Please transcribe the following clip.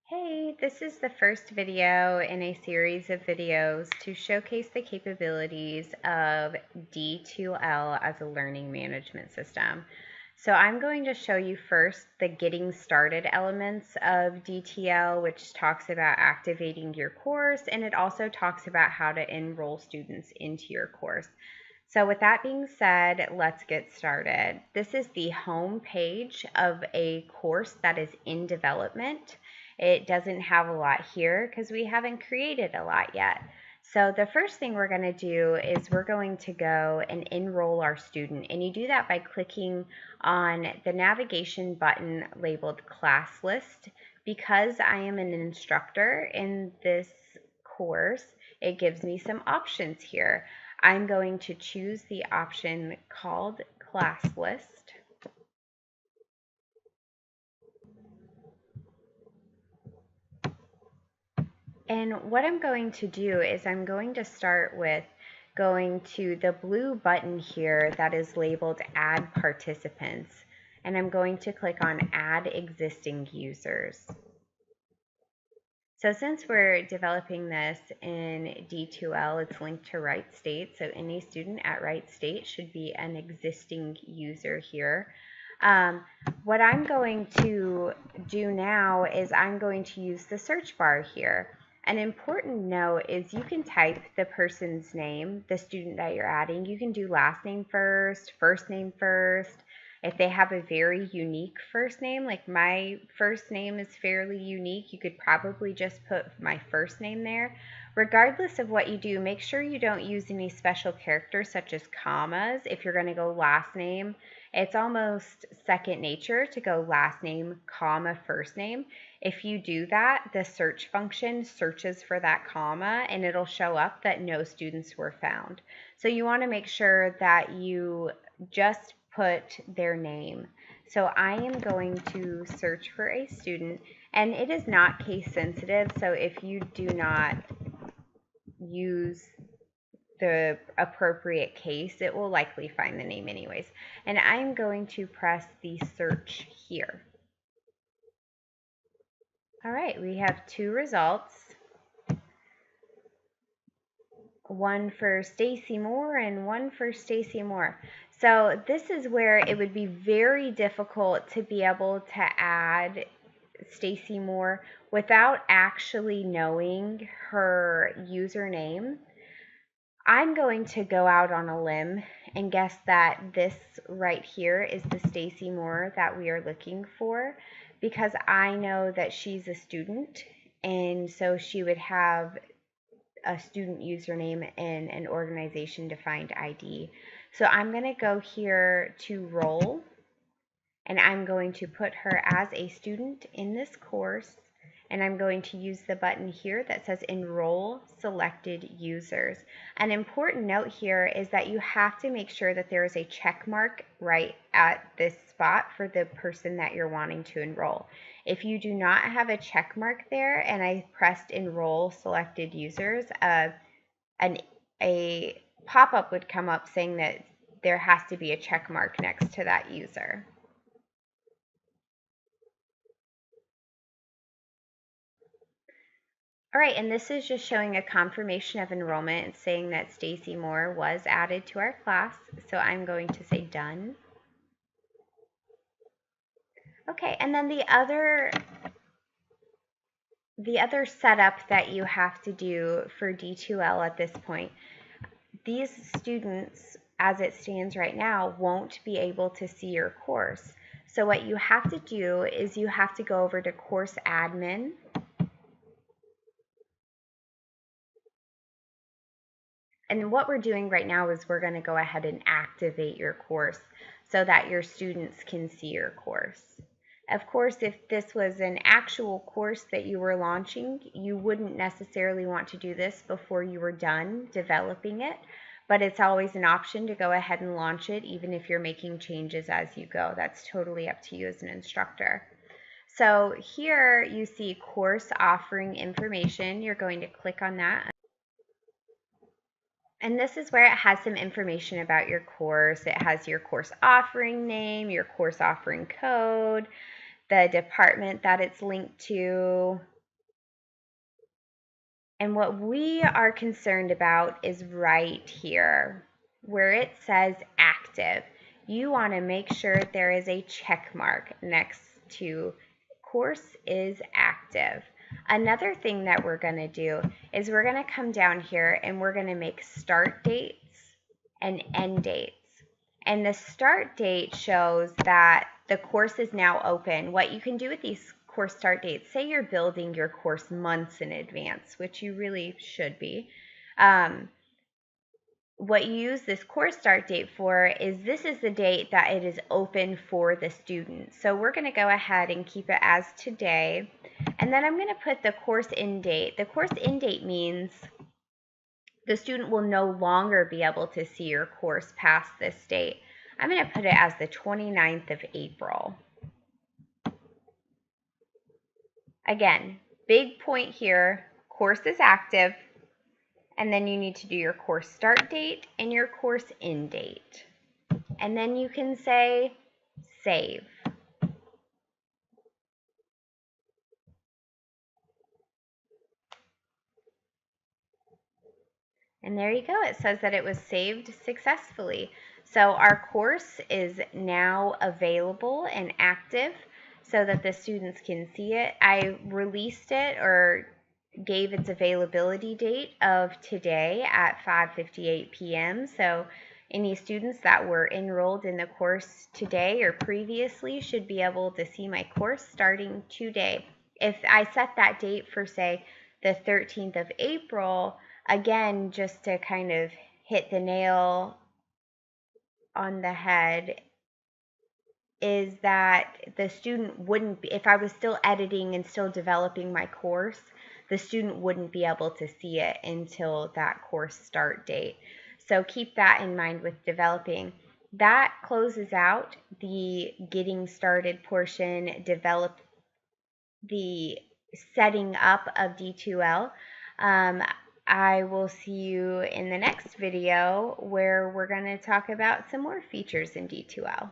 Hey, this is the first video in a series of videos to showcase the capabilities of D2L as a learning management system. So I'm going to show you first the getting started elements of D2L, which talks about activating your course, and it also talks about how to enroll students into your course. So with that being said, let's get started. This is the home page of a course that is in development. It doesn't have a lot here because we haven't created a lot yet. So the first thing we're going to do is we're going to go and enroll our student. And you do that by clicking on the navigation button labeled class list. Because I am an instructor in this course, it gives me some options here. I'm going to choose the option called class list. And what I'm going to do is I'm going to start with going to the blue button here that is labeled Add Participants. And I'm going to click on Add Existing Users. So since we're developing this in D2L, it's linked to Wright State. So any student at Wright State should be an existing user here. What I'm going to do now is I'm going to use the search bar here. An important note is you can type the person's name, the student that you're adding. You can do last name first name first. If they have a very unique first name, like my first name is fairly unique, you could probably just put my first name there. Regardless of what you do, make sure you don't use any special characters such as commas. If you're going to go last name, it's almost second nature to go last name, comma, first name. If you do that, the search function searches for that comma and it'll show up that no students were found. So you want to make sure that you just put their name. So I am going to search for a student, and it is not case sensitive. So if you do not use the appropriate case, it will likely find the name anyways. And I'm going to press the search here. All right, we have two results. One for Stacy Moore and one for Stacy Moore. So this is where it would be very difficult to be able to add Stacy Moore without actually knowing her username. I'm going to go out on a limb and guess that this right here is the Stacy Moore that we are looking for, because I know that she's a student, and so she would have a student username and an organization defined ID. So I'm going to go here to roll, and I'm going to put her as a student in this course, and I'm going to use the button here that says enroll selected users. An important note here is that you have to make sure that there is a check mark right at this spot for the person that you're wanting to enroll. If you do not have a check mark there and I pressed enroll selected users, a pop-up would come up saying that there has to be a check mark next to that user. All right, and this is just showing a confirmation of enrollment. It's saying that Stacy Moore was added to our class, so I'm going to say done. Okay, and then the other setup that you have to do for D2L at this point, these students, as it stands right now, won't be able to see your course. So what you have to do is you have to go over to Course Admin. And what we're doing right now is we're going to go ahead and activate your course so that your students can see your course. Of course, if this was an actual course that you were launching, you wouldn't necessarily want to do this before you were done developing it, but it's always an option to go ahead and launch it even if you're making changes as you go. That's totally up to you as an instructor. So here you see course offering information. You're going to click on that. And this is where it has some information about your course. It has your course offering name, your course offering code, the department that it's linked to, And what we are concerned about is right here where it says active. You want to make sure there is a check mark next to course is active. Another thing that we're going to do is we're going to come down here and we're going to make start dates and end dates. And the start date shows that the course is now open. What you can do with these course start dates, say you're building your course months in advance, which you really should be. What you use this course start date for is this is the date that it is open for the student. So we're going to go ahead and keep it as today. And then I'm going to put the course end date. The course end date means the student will no longer be able to see your course past this date. I'm going to put it as the 29th of April. Again, big point here, course is active, and then you need to do your course start date and your course end date. And then you can say save. And there you go. It says that it was saved successfully. So our course is now available and active so that the students can see it. I released it or gave its availability date of today at 5:58 p.m. So any students that were enrolled in the course today or previously should be able to see my course starting today. If I set that date for, say, the 13th of April, again, just to kind of hit the nail on the head, is that the student wouldn't be, if I was still editing and still developing my course, the student wouldn't be able to see it until that course start date. So keep that in mind with developing. That closes out the getting started portion, develop the setting up of D2L. I will see you in the next video where we're going to talk about some more features in D2L.